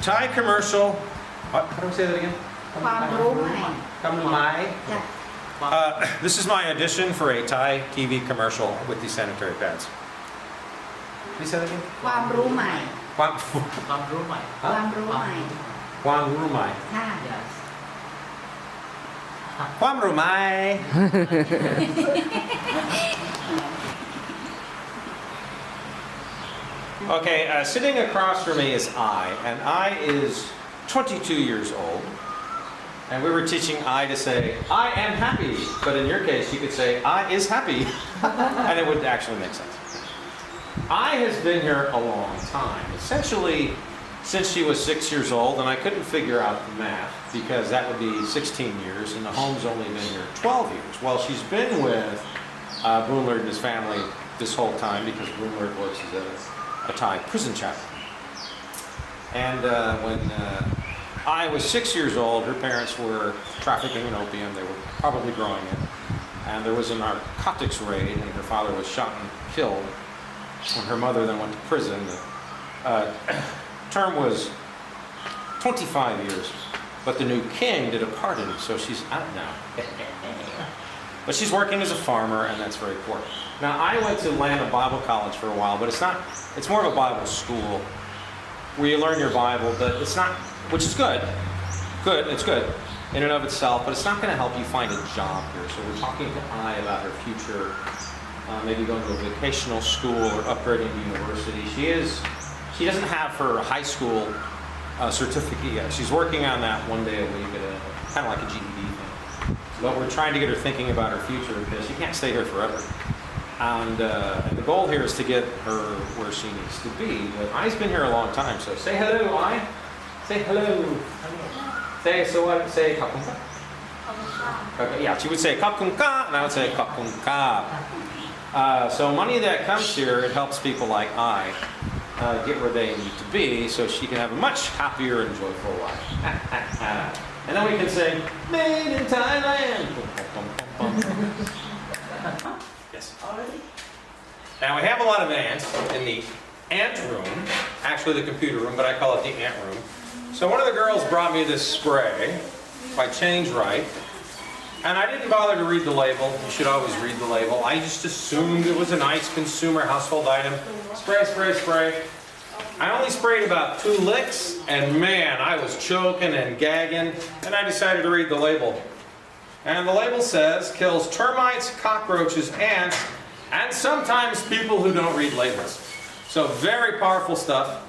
Thai commercial. How do I say that again? ความรู้ใหม่ Kamai. จ้ะ This is my audition for a Thai TV commercial with these sanitary pads. Can you say that again? ความรู้ใหม่ Kwang ความรู้ใหม่ ความรู้ใหม่ Kwang Rumai. ค่ะ yes Kwang Rumai. Okay, sitting across from me is and I is 22 years old. And we were teaching I to say, I am happy. But in your case, you could say, I is happy. And it would actually make sense. I has been here a long time. Essentially, since she was 6 years old, and I couldn't figure out the math because that would be 16 years, and the home's only been here 12 years. Well, she's been with Boonlord and his family this whole time because Boonlord works as a Thai prison chaplain. And when I was 6 years old, her parents were trafficking in opium. They were probably growing it. And there was a narcotics raid, and her father was shot and killed. When her mother then went to prison, the term was 25 years. But the new king did a pardon, so she's out now. But she's working as a farmer, and that's very important. Now, I went to Atlanta Bible College for a while, but it's more of a Bible school where you learn your Bible, but it's not, which is good. It's good in and of itself, but it's not going to help you find a job here. So we're talking to I about her future, maybe going to a vocational school or upgrading to university. She doesn't have her high school certificate yet. She's working on that one day a week at kind of like a GED thing. But we're trying to get her thinking about her future because she can't stay here forever. And the goal here is to get her where she needs to be. But I's been here a long time, so say hello, I. Say hello. Say khop kun ka. Okay, yeah, she would say khop kun ka, and I would say khop kun ka. So money that comes here, it helps people like I get where they need to be, so she can have a much happier and joyful life. And then we can sing, Made in Thailand. Yes. Now we have a lot of ants in the ant room, actually the computer room, but I call it the ant room. So one of the girls brought me this spray by Change Right, and I didn't bother to read the label. You should always read the label. I just assumed it was a nice consumer household item. Spray, spray, spray. I only sprayed about 2 licks, and man, I was choking and gagging, and I decided to read the label. And the label says, kills termites, cockroaches, ants, and sometimes people who don't read labels. So very powerful stuff.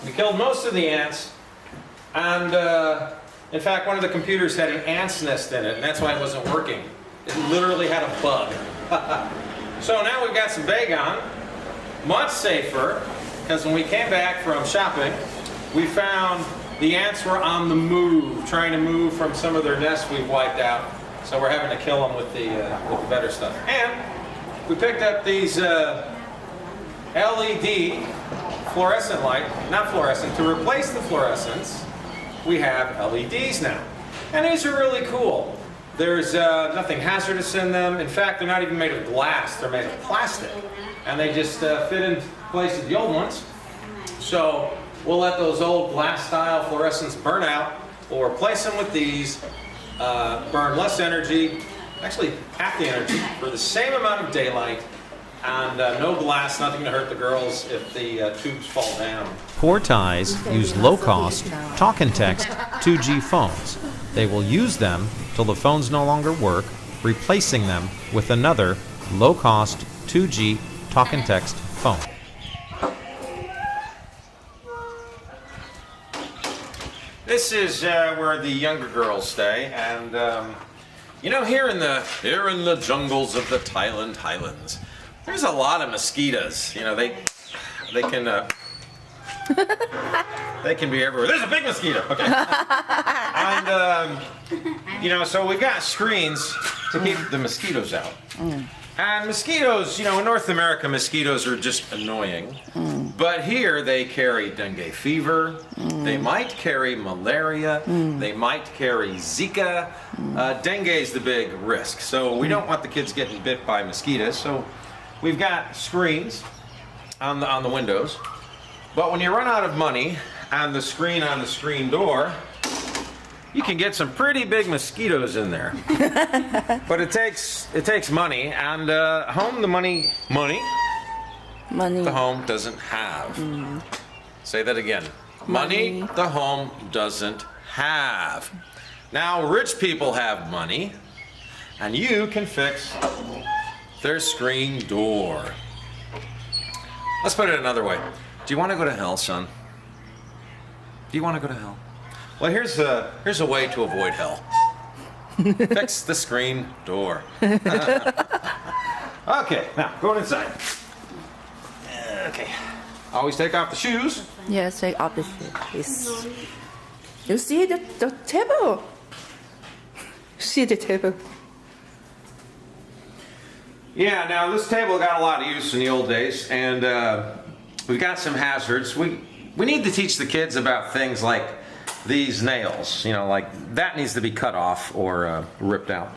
We killed most of the ants, and in fact, one of the computers had an ant's nest in it, and that's why it wasn't working. It literally had a bug. So now we've got some Baygon, much safer, because when we came back from shopping, we found the ants were on the move, trying to move from some of their nests we've wiped out. So we're having to kill them with the better stuff. And we picked up these LED fluorescent light, not fluorescent, to replace the fluorescents, we have LEDs now. And these are really cool. There's nothing hazardous in them. In fact, they're not even made of glass, they're made of plastic. And they just fit in place with the old ones. So we'll let those old glass style fluorescents burn out. We'll replace them with these, burn less energy, actually half the energy, for the same amount of daylight, and no glass, nothing to hurt the girls if the tubes fall down. Poor Thais use low-cost, talk and text 2G phones. They will use them till the phones no longer work, replacing them with another low-cost 2G talk and text phone. This is where the younger girls stay, and you know, here in the jungles of the Thailand highlands, there's a lot of mosquitoes. You know, they can they can be everywhere. There's a big mosquito. Okay, and you know, so we've got screens to keep the mosquitoes out. And mosquitoes, you know, in North America, mosquitoes are just annoying. But here they carry dengue fever, they might carry malaria, they might carry Zika. Dengue is the big risk. So we don't want the kids getting bit by mosquitoes. So we've got screens on the windows. But when you run out of money, and the screen on the screen door, you can get some pretty big mosquitoes in there. But it takes money, and home the money the home doesn't have. Say that again. Money the home doesn't have. Now rich people have money, and you can fix their screen door. Let's put it another way. Do you want to go to hell, son? Do you want to go to hell? Well, here's a way to avoid hell. Fix the screen door. Okay, now going inside. Okay. Always take off the shoes. Yes, take off the shoes. You see the table? See the table? Yeah, now this table got a lot of use in the old days, and we've got some hazards. We need to teach the kids about things like these nails, you know, like that needs to be cut off or ripped out.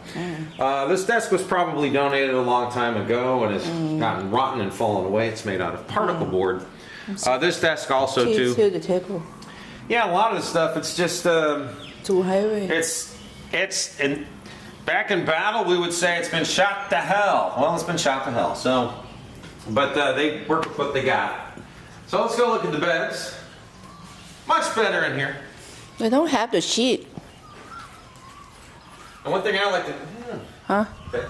This desk was probably donated a long time ago and has gotten rotten and fallen away. It's made out of particle board. This desk also too. To the table. Yeah, a lot of the stuff, it's just Too heavy. it's back in battle we would say it's been shot to hell. Well, it's been shot to hell. So, but they work with what they got. So let's go look at the beds. Much better in here. They don't have the sheet. And one thing I like to... Huh? Okay.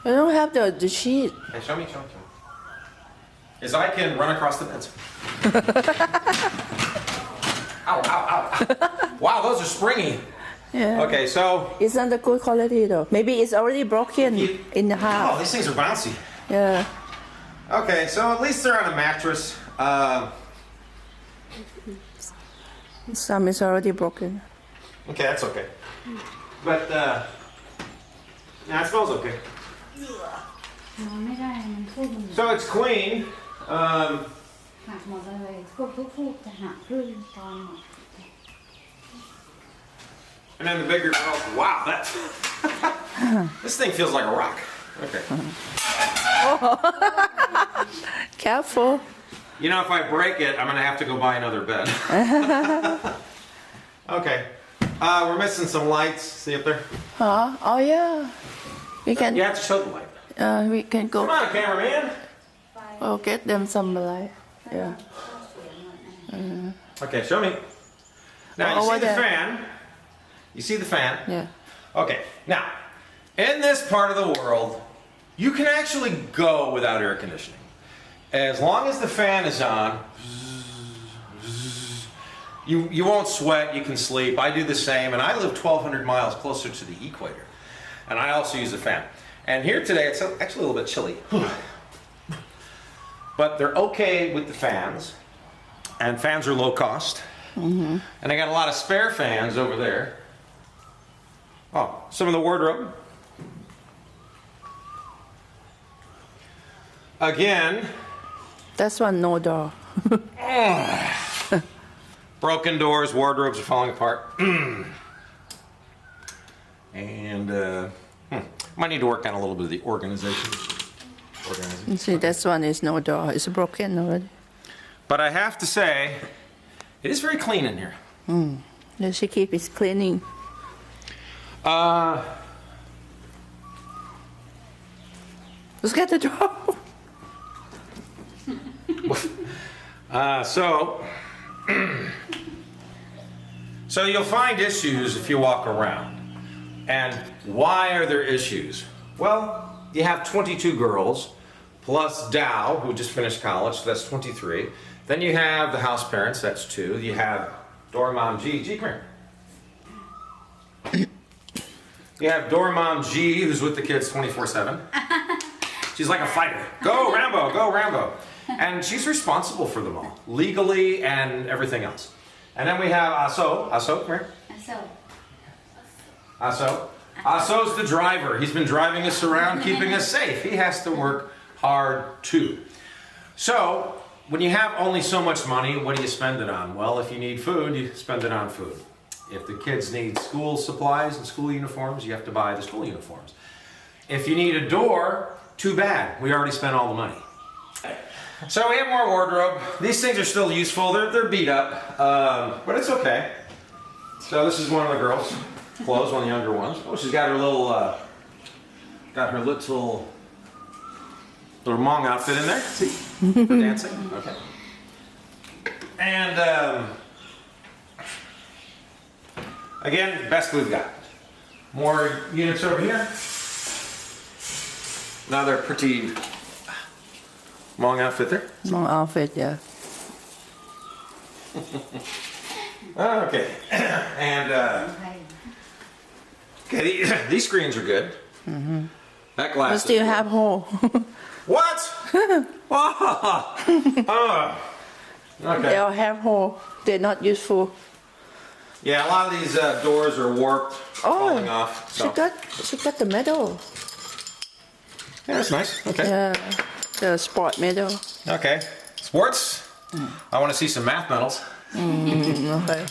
They don't have the sheet. Hey, show me. Is I can run across the beds. Ow, ow, ow. Wow, those are springy. Yeah. Okay, so... It's not the good quality though. Maybe it's already broken in the Oh, half. these things are bouncy. Yeah. Okay, so at least they're on a mattress. Some is already broken. Okay, that's okay. But, nah, it smells okay. นอนไม่ได้มันฟูกมัน So it's clean. หักหมดเลยฟูกจะหักครึ่งตอนหมด And then the bigger girls, wow, that's... This thing feels like a rock. Okay. Careful. You know, if I break it, I'm going to have to go buy another bed. Okay. We're missing some lights. See up there? Huh? Oh yeah. We can. You have to show the light. We can Come go. on, cameraman. Oh, get them some light. Yeah. Okay, show me. Now, you Over see the there. fan. You see the fan? Yeah. Okay, now, in this part of the world, you can actually go without air conditioning. As long as the fan is on, you won't sweat, you can sleep. I do the same, and I live 1,200 miles closer to the equator. And I also use the fan. And here today, it's actually a little bit chilly. But they're okay with the fans. And fans are low cost. And I got a lot of spare fans over there. Oh, some of the wardrobe. Again. That's one no door. Broken doors, wardrobes are falling apart. And might need to work on a little bit of the organization. You see, this one is no door. It's broken already. But I have to say, it is very clean in here. Then she keep it cleaning. Let's get the door. So you'll find issues if you walk around. And why are there issues? Well, you have 22 girls, plus Dow, who just finished college, so that's 23. Then you have the house parents, that's 2. You have Door Mom G. G, come here. You have Door Mom G, who's with the kids 24/7. She's like a fighter. Go Rambo, go Rambo. And she's responsible for them all, legally and everything else. And then we have Aso. Aso, come here. Aso. Aso's the driver. He's been driving us around, keeping us safe. He has to work hard too. So, when you have only so much money, what do you spend it on? Well, if you need food, you spend it on food. If the kids need school supplies and school uniforms, you have to buy the school uniforms. If you need a door, too bad. We already spent all the money. So we have more wardrobe. These things are still useful. They're beat up, but it's okay. So this is one of the girls' clothes, one of the younger ones. Oh, she's got her little, little Hmong outfit in there. See, for dancing. Okay. And again, best we've got. More units over here. Another pretty Hmong outfit there. Hmong outfit, yeah. Okay. And okay, these screens are good. That glass. But is still good. have hole. What? Okay. They all have hole. They're not useful. Yeah, a lot of these doors are warped, falling off. So. She got the medal. Yeah, that's nice. Okay. Yeah, the sport medal. Okay. Sports. I want to see some math medals. Okay.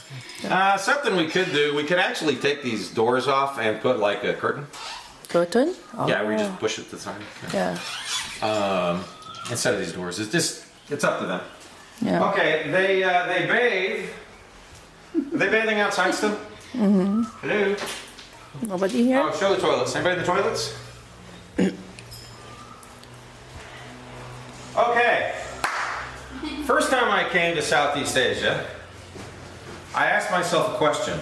Something we could do. We could actually take these doors off and put like a curtain. Curtain? Oh. Yeah, we just push it to the side. Yeah. Instead of these doors, it's up to them. Yeah. Okay, they bathe. Are they bathing outside still? Hello. Nobody here? Oh, show the toilets. Anybody in the toilets? Okay. First time I came to Southeast Asia, I asked myself a question.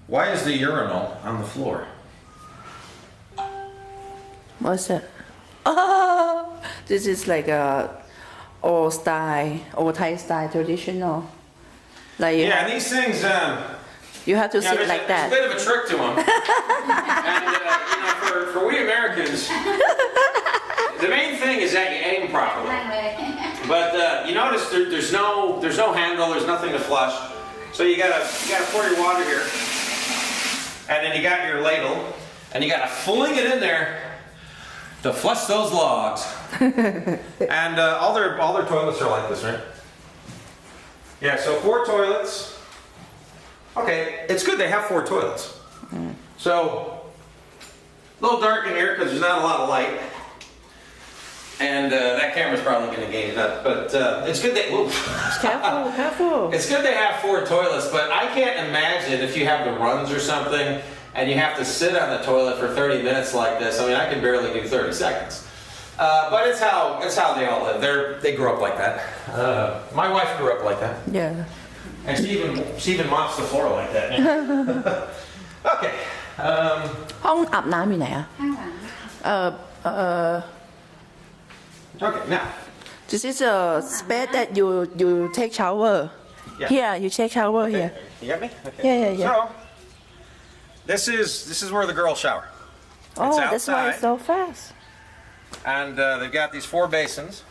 Why is the urinal on the floor? What's that? Oh, this is like a old Thai style traditional. Like Yeah, these things, you have to yeah, sit there's like a that. bit of a trick to them. And, for we Americans, the main thing is that you aim properly. But you notice there's no handle, there's nothing to flush. So you gotta pour your water here, and then you got your ladle, and you gotta fling it in there to flush those logs. And all their toilets are like this, right? Yeah, so 4 toilets. Okay, it's good they have 4 toilets. So, a little dark in here because there's not a lot of light. And that camera's probably going to gain it up. But it's good that... Careful, careful. It's good they have 4 toilets, but I can't imagine if you have the runs or something and you have to sit on the toilet for 30 minutes like this. I mean, I can barely do 30 seconds. But it's how they all live. They grew up like that. My wife grew up like that. Yeah. And she even mops the floor like that. Okay. ห้องอาบน้ำอยู่ไหนอะ ข้างหลัง Okay, now. This is a space that you take shower. Yeah. Here, you take shower here. You got me? Okay. Yeah. So, this is where the girls shower. Oh, that's why it's so fast. And they've got these 4 basins.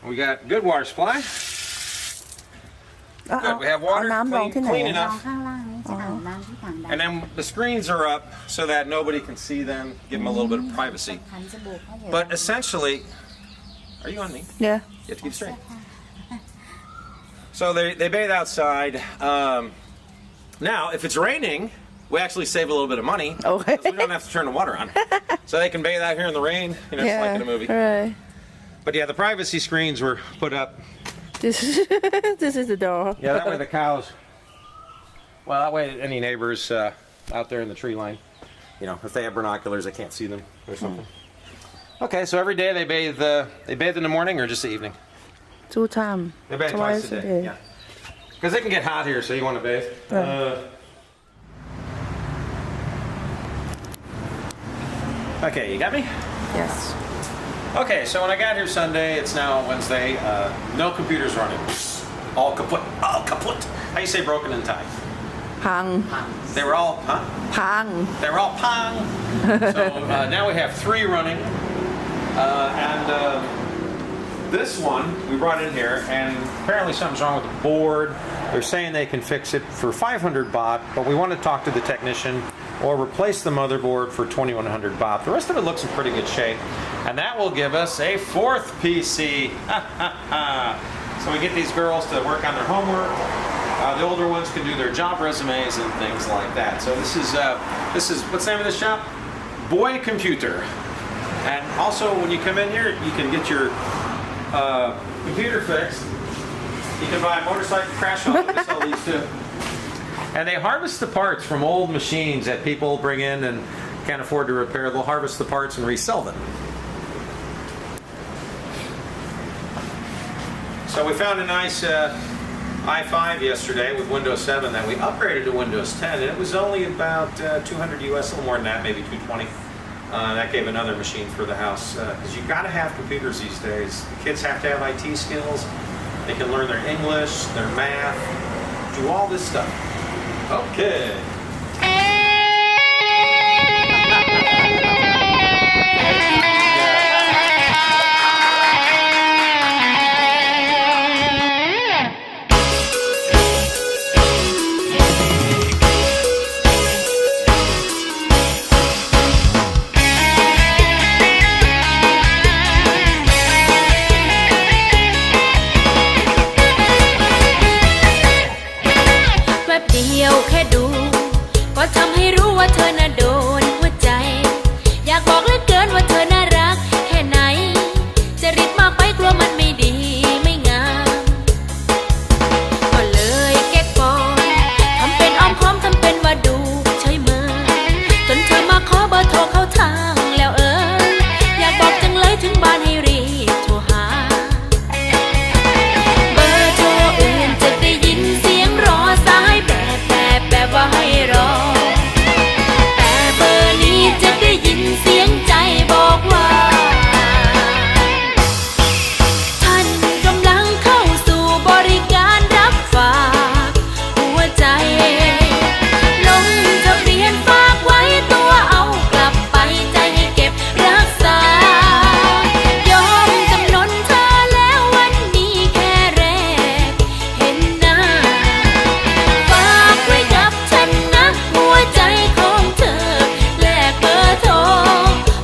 We got good water supply. Good. We have เอา water น้ำลงที่ไหน clean อะ มอง enough. ข้างล่างนี้จะอาบน้ำที่ถังดำ And then the screens are up so that nobody can see them, give them a little bit of privacy. หันจมูกให้เห็น But essentially, are you on me? Yeah. You have to keep straight. So they bathe outside. Now, if it's raining, we actually save a little bit of money. Okay. 'Cause we don't have to turn the water on. So they can bathe out here in the rain. You know, it's like in a movie. Right. But yeah, the privacy screens were put up. This is the door. Yeah, that way the cows. Well, that way any neighbors out there in the tree line, you know, if they have binoculars, they can't see them or something. Okay, so every day they bathe in the morning or just the evening? 2 times. They bathe twice a day. Yeah. Because they can get hot here, so you want to bathe. Okay, you got me? Yes. Okay, so when I got here Sunday, it's now Wednesday. No computers running. All kaput. All kaput. How you say broken in Thai? พัง They were all, huh? พัง They were all pong. So now we have 3 running. And this one we brought in here, and apparently something's wrong with the board. They're saying they can fix it for 500 baht, but we want to talk to the technician or replace the motherboard for 2100 baht. The rest of it looks in pretty good shape. And that will give us a 4th PC. So we get these girls to work on their homework. The older ones can do their job resumes and things like that. So this is what's the name of this shop? Boy Computer. And also when you come in here, you can get your computer fixed. You can buy a motorcycle crash helmet to sell these too. And they harvest the parts from old machines that people bring in and can't afford to repair. They'll harvest the parts and resell them. So we found a nice i5 yesterday with Windows 7 that we upgraded to Windows 10, and it was only about 200 US, a little more than that, maybe 220. That gave another machine for the house, because you've got to have computers these days. The kids have to have IT skills. They can learn their English, their math, do all this stuff. Okay.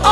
อ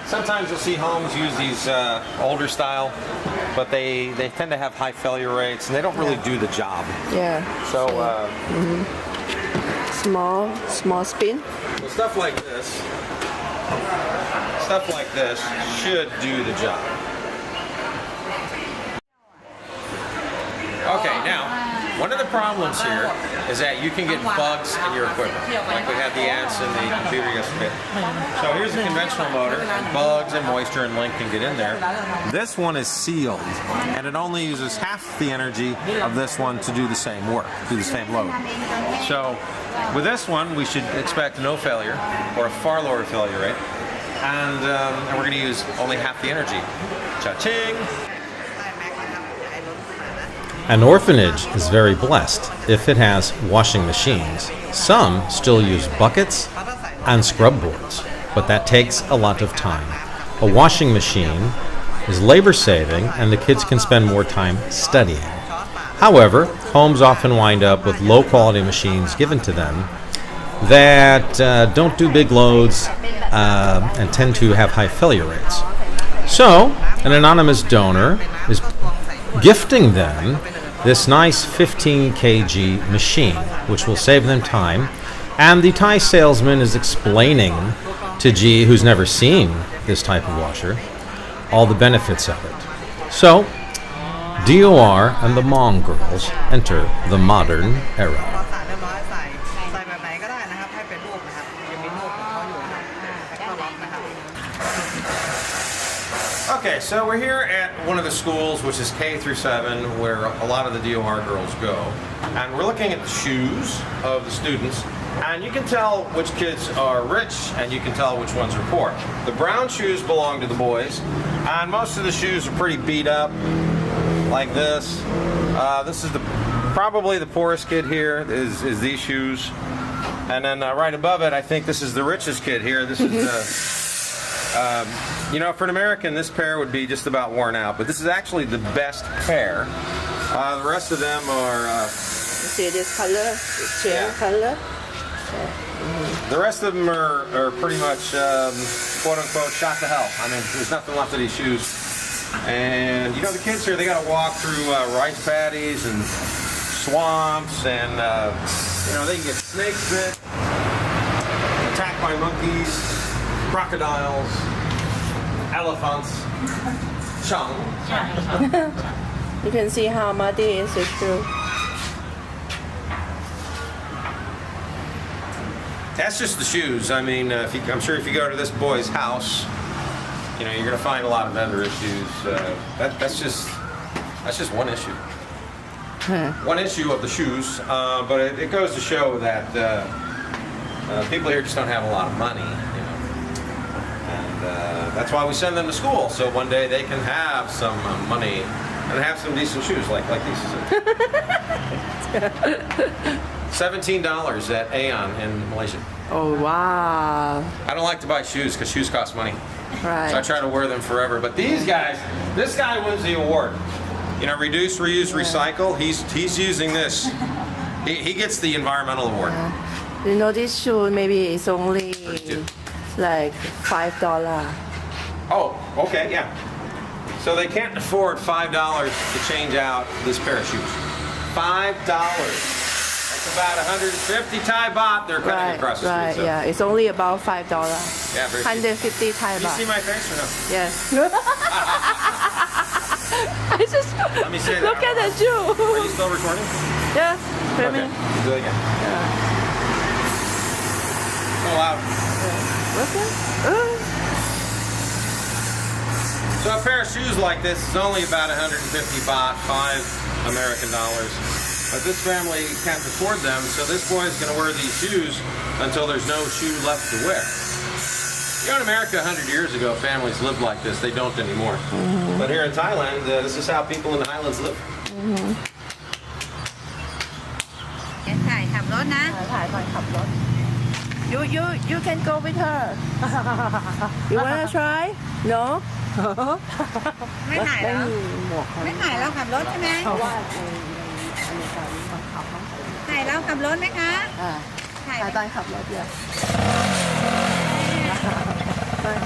Sometimes you'll see homes use these older style, but they tend to have high failure rates and they don't really do the job. Yeah. So Small spin. well, stuff like this should do the job. Okay, now, one of the problems here is that you can get bugs in your equipment. Like we had the ants in the computer yesterday. So here's a conventional motor, and bugs and moisture and lint can get in there. This one is sealed, and it only uses half the energy of this one to do the same work, do the same load. So with this one, we should expect no failure, or a far lower failure rate, and we're going to use only half the energy. Cha-ching! An orphanage is very blessed if it has washing machines. Some still use buckets and scrub boards, but that takes a lot of time. A washing machine is labor-saving and the kids can spend more time studying. However, homes often wind up with low-quality machines given to them that don't do big loads and tend to have high failure rates. So, an anonymous donor is gifting them this nice 15 kg machine, which will save them time. And the Thai salesman is explaining to G, who's never seen this type of washer, all the benefits of it. So, DOR and the Hmong girls enter the modern era. Okay, so we're here at one of the schools, which is K through 7, where a lot of the DOR girls go. And we're looking at the shoes of the students, and you can tell which kids are rich, and you can tell which ones are poor. The brown shoes belong to the boys, and most of the shoes are pretty beat up, like this. This is probably the poorest kid here, is these shoes. And then right above it, I think this is the richest kid here. This is you know, for an American, this pair would be just about worn out, but this is actually the best pair. The rest of them are... See this color? Change color? The rest of them are pretty much, quote-unquote, shot to hell. I mean, there's nothing left of these shoes. And, you know, the kids here, they got to walk through rice paddies and swamps, and, you know, they can get snake bit, attacked by monkeys, crocodiles, elephants, chung. You can see how muddy is it too. That's just the shoes. I mean, I'm sure if you go to this boy's house, you know, you're going to find a lot of other issues. That's just one issue. One issue of the shoes, but it goes to show that people here just don't have a lot of money, you know, and that's why we send them to school, so one day they can have some money and have some decent shoes like these. $17 at Aeon in Malaysia. Oh wow! I don't like to buy shoes because shoes cost money. Right. So I try to wear them forever. But these guys, this guy wins the award. You know, reduce, reuse, recycle. He's using this. He gets the environmental award. You know, this shoe maybe it's only like $5. Oh, okay, yeah. So they can't afford $5 to change out this pair of shoes. $5. That's about 150 Thai baht. They're cutting across the street. Right, So. yeah. It's only about $5. Yeah, very cheap. 150 Thai Can you see baht. my face or no? Yes. I just Let me see that. look at the shoe. Are you still recording? Yes. Okay. Do it again. So loud. What's that? So a pair of shoes like this is only about 150 baht, $5 American. But this family can't afford them, so this boy's going to wear these shoes until there's no shoe left to wear. You know, in America 100 years ago, families lived like this. They don't anymore. But here in Thailand, this is how people in the highlands live. You can go with her. You wanna try? No? ไม่ถ่ายแล้วไม่ถ่ายแล้วขับรถใช่ไหมถ่ายแล้วขับรถไหมคะถ่ายตอนขับรถเลย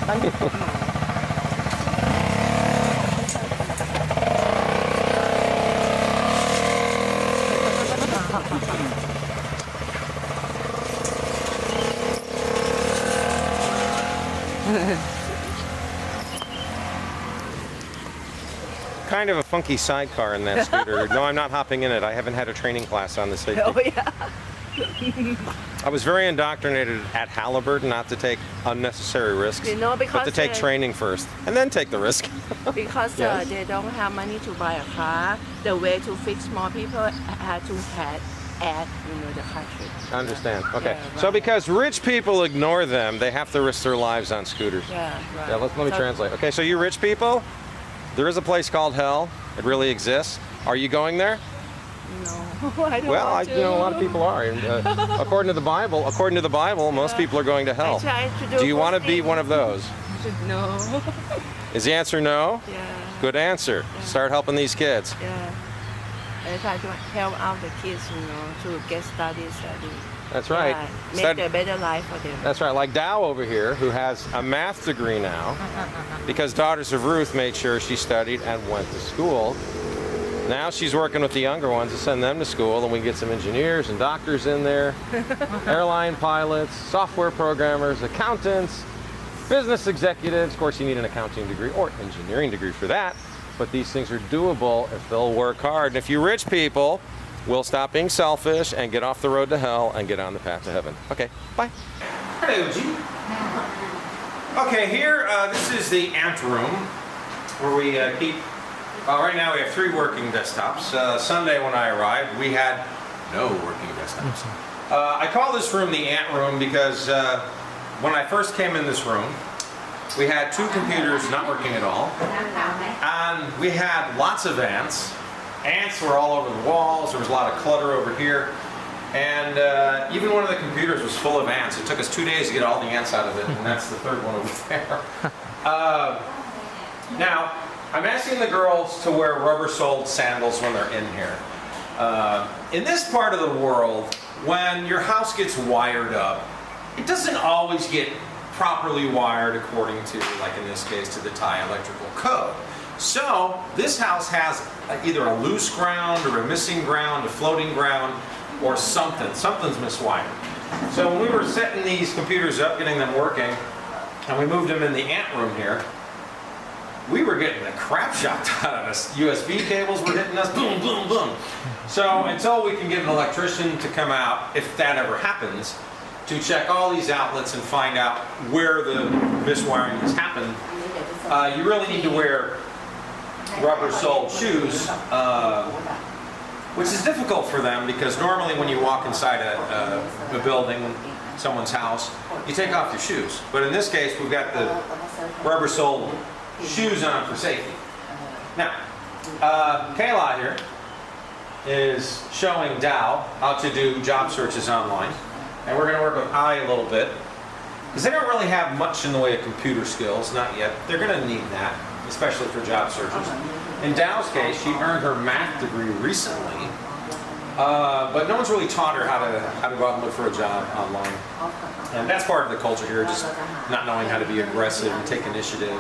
ตอน Kind of a funky sidecar in that scooter. No, I'm not hopping in it. I haven't had a training class on the safety. Oh yeah. I was very indoctrinated at Halliburton not to take unnecessary risks, You know, but because to take training first and then take the risk. because Yes. they don't have money to buy a car. The way to fix more people had to add the country. I understand. Okay. Yeah, So right. because rich people ignore them, they have to risk their lives on scooters. Yeah, right. Yeah, let me So- translate. Okay, so you rich people, there is a place called hell. It really exists. Are you going there? No, I don't Well, want to. a lot of people are. And, according to the Bible, most people are going to I hell. try to Do you want to good be things. one of those? No. Is the answer no? Yeah. Good answer. Start helping these kids. Yeah. I try to help out the kids, to get study. That's right. Yeah, make Start- a better life for them. That's right. Like Dow over here, who has a math degree now, because daughters of Ruth made sure she studied and went to school. Now she's working with the younger ones to send them to school, and we can get some engineers and doctors in there, airline pilots, software programmers, accountants, business executives. Of course, you need an accounting degree or engineering degree for that, but these things are doable if they'll work hard. And if you rich people will stop being selfish and get off the road to hell and get on the path to heaven. Okay, bye. Hello, G. Okay, here, this is the ant room where we keep. Right now we have 3 working desktops. Sunday when I arrived, we had no working desktops. I call this room the ant room because when I first came in this room, we had 2 computers not working at all, and we had lots of ants. Ants were all over the walls. There was a lot of clutter over here, and even one of the computers was full of ants. It took us 2 days to get all the ants out of it, and that's the 3rd one over there. Now, I'm asking the girls to wear rubber-soled sandals when they're in here. In this part of the world, when your house gets wired up, it doesn't always get properly wired according to, like in this case, to the Thai electrical code. So, this house has either a loose ground or a missing ground, a floating ground, or something. Something's miswired. So when we were setting these computers up, getting them working, and we moved them in the ant room here, we were getting the crap shocked out of us. USB cables were hitting us, boom, boom, boom. So until we can get an electrician to come out, if that ever happens, to check all these outlets and find out where the miswiring has happened, you really need to wear rubber-soled shoes, which is difficult for them because normally when you walk inside a building, someone's house, you take off your shoes. But in this case, we've got the rubber-soled shoes on for safety. Now, Kayla here is showing Dow how to do job searches online. And we're going to work with I a little bit. Because they don't really have much in the way of computer skills, not yet. They're going to need that, especially for job searches. In Dow's case, she earned her math degree recently. But no one's really taught her how to go out and look for a job online. And that's part of the culture here, just not knowing how to be aggressive and take initiative.